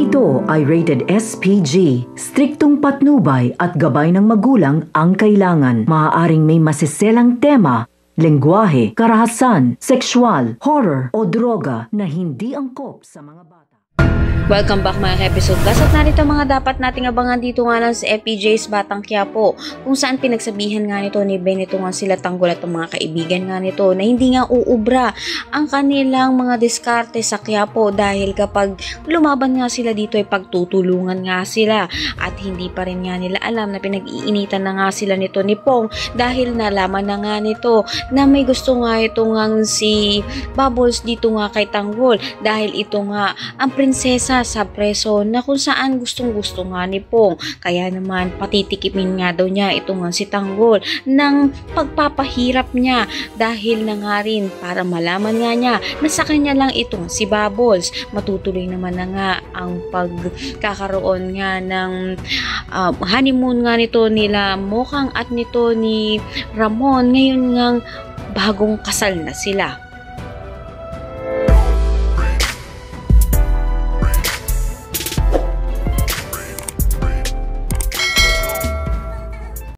Ito ay rated SPG. Striktong patnubay at gabay ng magulang ang kailangan. Maaaring may masiselang tema, lengguwahe, karahasan, sexual, horror o droga na hindi angkop sa mga bata. Welcome back mga episode class at narito mga dapat nating abangan dito nga lang sa FPJ's Batang Quiapo, kung saan pinagsabihan nga nito ni Benito nga sila Tanggol at ang mga kaibigan nga nito na hindi nga uubra ang kanilang mga diskarte sa Quiapo dahil kapag lumaban nga sila dito ay pagtutulungan nga sila at hindi pa rin nga nila alam na pinag-iinitan na nga sila nito ni Pong dahil nalaman na nga nito na may gusto nga ito nga si Bubbles dito nga kay Tanggol dahil ito nga ang prinsesa sa preso na kung saan gustong-gusto nga ni Pong. Kaya naman patitikimin nga daw niya ito nga si Tanggol ng pagpapahirap niya dahil na nga rin para malaman nga niya na sa kanya lang itong si Bubbles. Matutuloy naman na nga ang pagkakaroon nga ng honeymoon nga nito nila Mokang at nito ni Ramon ngayon nga bagong kasal na sila.